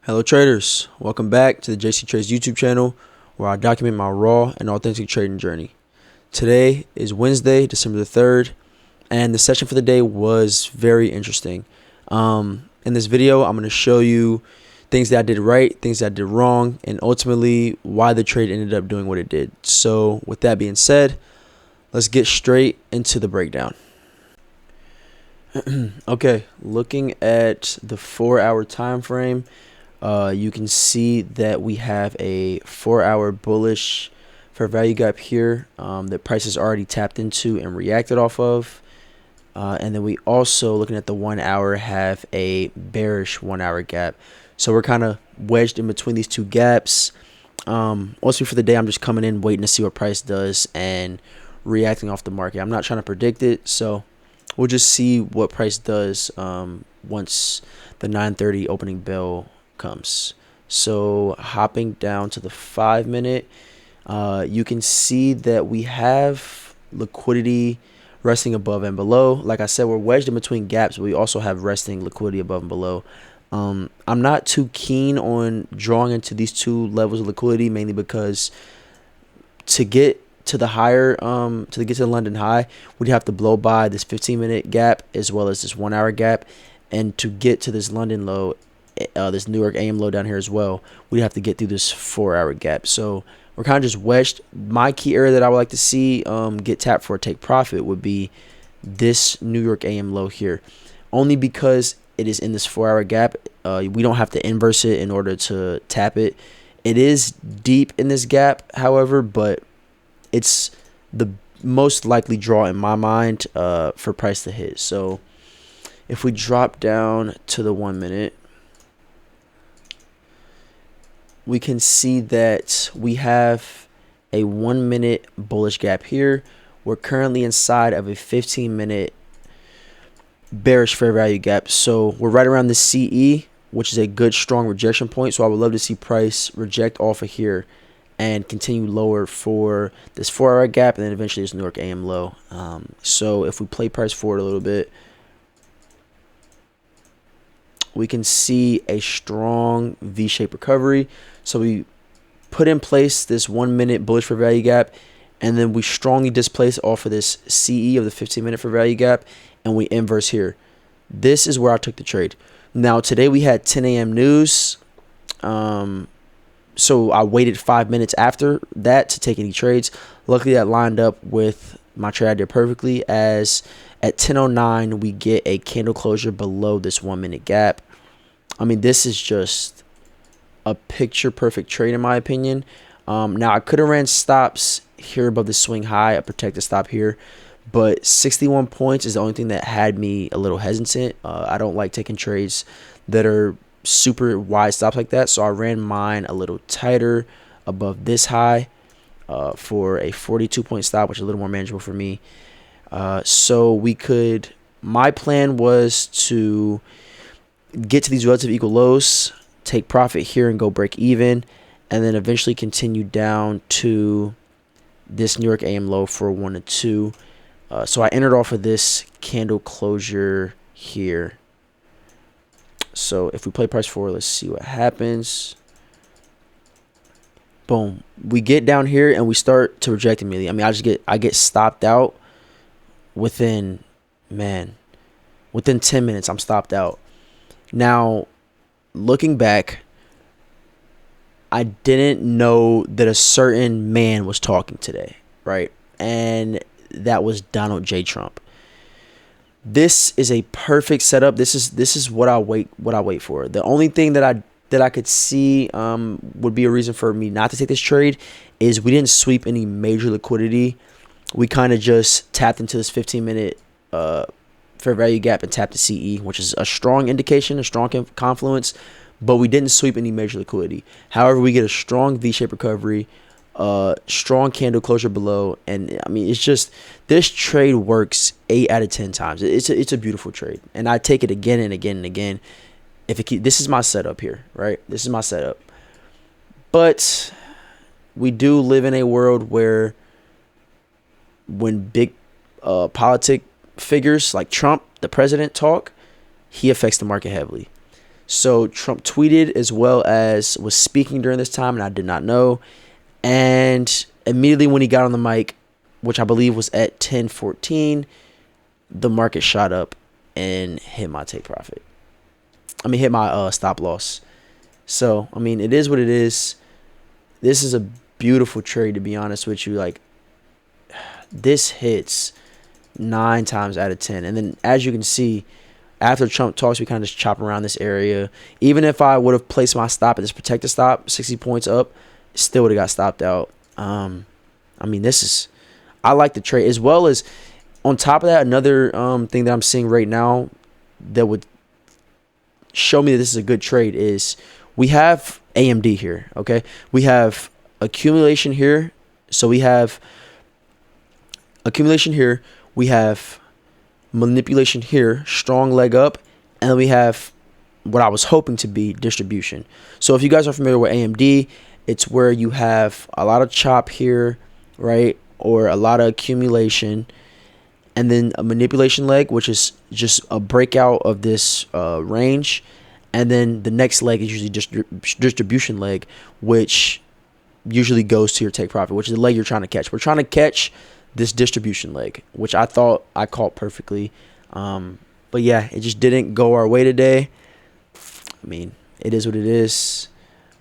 Hello traders, welcome back to the JC Trades YouTube channel where I document my raw and authentic trading journey. Today is Wednesday, December the 3rd, and the session for the day was very interesting. In this video, I'm going to show you things that I did right, things that I did wrong, and ultimately why the trade ended up doing what it did. So with that being said, let's get straight into the breakdown. Okay, looking at the 4-hour time frame, you can see that we have a 4-hour bullish fair value gap here that price has already tapped into and reacted off of. And then we also, looking at the 1 hour, have a bearish 1 hour gap. So we're kind of wedged in between these two gaps. Also for the day, I'm just coming in waiting to see what price does and reacting off the market. I'm not trying to predict it, so we'll just see what price does once the 9:30 opening bell comes. So hopping down to the 5-minute, you can see that we have liquidity resting above and below. Like I said, we're wedged in between gaps, but we also have resting liquidity above and below. I'm not too keen on drawing into these two levels of liquidity, mainly because to get to the higher to get to the London high, we'd have to blow by this 15-minute gap as well as this 1 hour gap, and to get to this London low, this New York AM low down here as well, we'd have to get through this 4-hour gap. So we're kind of just wedged. My key area that I would like to see get tapped for a take profit would be this New York AM low here, only because it is in this 4-hour gap. We don't have to inverse it in order to tap it. It is deep in this gap, however, but it's the most likely draw in my mind for price to hit. So if we drop down to the 1 minute, we can see that we have a 1 minute bullish gap here. We're currently inside of a 15-minute bearish fair value gap. So we're right around the CE, which is a good strong rejection point. So I would love to see price reject off of here and continue lower for this 4-hour gap, and then eventually this New York AM low. So if we play price forward a little bit, we can see a strong V-shaped recovery. So we put in place this 1 minute bullish fair value gap, and then we strongly displace off of this CE of the 15-minute fair value gap, and we inverse here. This is where I took the trade. Now today we had 10 a.m. news, so I waited 5 minutes after that to take any trades. Luckily that lined up with my trade idea perfectly, as at 10:09 we get a candle closure below this 1 minute gap. I mean, this is just a picture perfect trade in my opinion. Now I could have ran stops here above the swing high, a protected stop here, but 61 points is the only thing that had me a little hesitant. I don't like taking trades that are super wide stops like that, so I ran mine a little tighter above this high for a 42-point stop, which is a little more manageable for me. So we could, my plan was to get to these relative equal lows, take profit here and go break even, and then eventually continue down to this New York AM low for 1 and 2. So I entered off of this candle closure here. So if we play price forward, let's see what happens. Boom. We get down here and we start to reject immediately. I mean, I get stopped out within 10 minutes. I'm stopped out. Now, looking back, I didn't know that a certain man was talking today, right? And that was Donald J. Trump. This is a perfect setup. This is what I wait for. The only thing that I could see would be a reason for me not to take this trade is we didn't sweep any major liquidity. We kind of just tapped into this 15-minute fair value gap and tapped the CE, which is a strong indication, a strong confluence, but we didn't sweep any major liquidity. However, we get a strong V-shaped recovery, strong candle closure below, and I mean, it's just, this trade works 8 out of 10 times. It's a beautiful trade, and I take it again and again and again. This is my setup here, right? This is my setup. But we do live in a world where when big politic figures like Trump, the president, talk, he affects the market heavily. So Trump tweeted as well as was speaking during this time, and I did not know. And immediately when he got on the mic, which I believe was at 10:14, the market shot up and hit my take profit. I mean, hit my stop loss. So, I mean, it is what it is. This is a beautiful trade, to be honest with you. Like, this hits 9 times out of 10. And then, as you can see, after Trump talks, we kind of just chop around this area. Even if I would have placed my stop at this protected stop, 60 points up, still would have got stopped out. I mean, I like the trade. As well as, on top of that, another thing that I'm seeing right now that would show me that this is a good trade is we have AMD here, okay? We have accumulation here. So we have accumulation here. We have manipulation here, strong leg up, and then we have what I was hoping to be distribution. So if you guys are familiar with AMD, it's where you have a lot of chop here, right? Or a lot of accumulation, and then a manipulation leg, which is just a breakout of this range. And then the next leg is usually distribution leg, which usually goes to your take profit, which is the leg you're trying to catch. We're trying to catch this distribution leg, which I thought I caught perfectly. But yeah, it just didn't go our way today. I mean, it is what it is.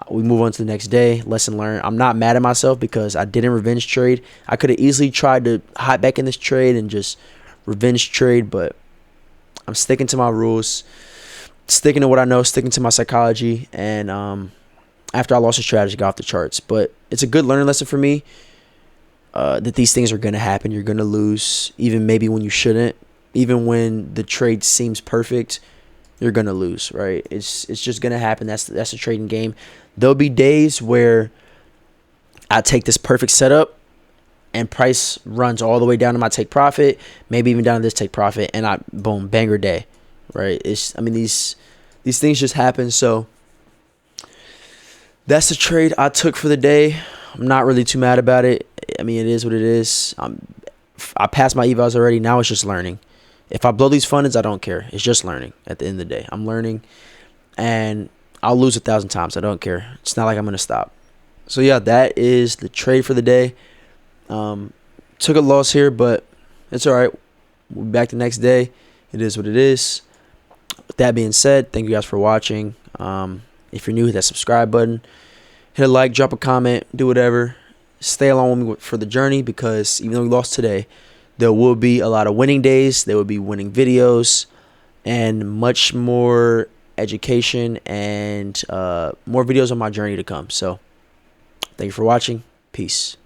We move on to the next day. Lesson learned. I'm not mad at myself because I didn't revenge trade. I could have easily tried to hop back in this trade and just revenge trade, but I'm sticking to my rules, sticking to what I know, sticking to my psychology. And after I lost the trade, I just got off the charts. But it's a good learning lesson for me that these things are going to happen. You're going to lose, even maybe when you shouldn't. Even when the trade seems perfect, you're going to lose, right? It's just going to happen. That's a trading game. There'll be days where I take this perfect setup and price runs all the way down to my take profit, maybe even down to this take profit, and I boom, banger day, right? I mean, these things just happen. So that's the trade I took for the day. I'm not really too mad about it. I mean, it is what it is. I passed my evals already. Now it's just learning. If I blow these fundings, I don't care. It's just learning at the end of the day. I'm learning, and I'll lose 1,000 times. I don't care. It's not like I'm going to stop. So, yeah, that is the trade for the day. Took a loss here, but it's all right. We'll be back the next day. It is what it is. With that being said, thank you guys for watching. If you're new, hit that subscribe button. Hit a like, drop a comment, do whatever. Stay along with me for the journey, because even though we lost today, there will be a lot of winning days. There will be winning videos and much more education and more videos on my journey to come. So thank you for watching. Peace.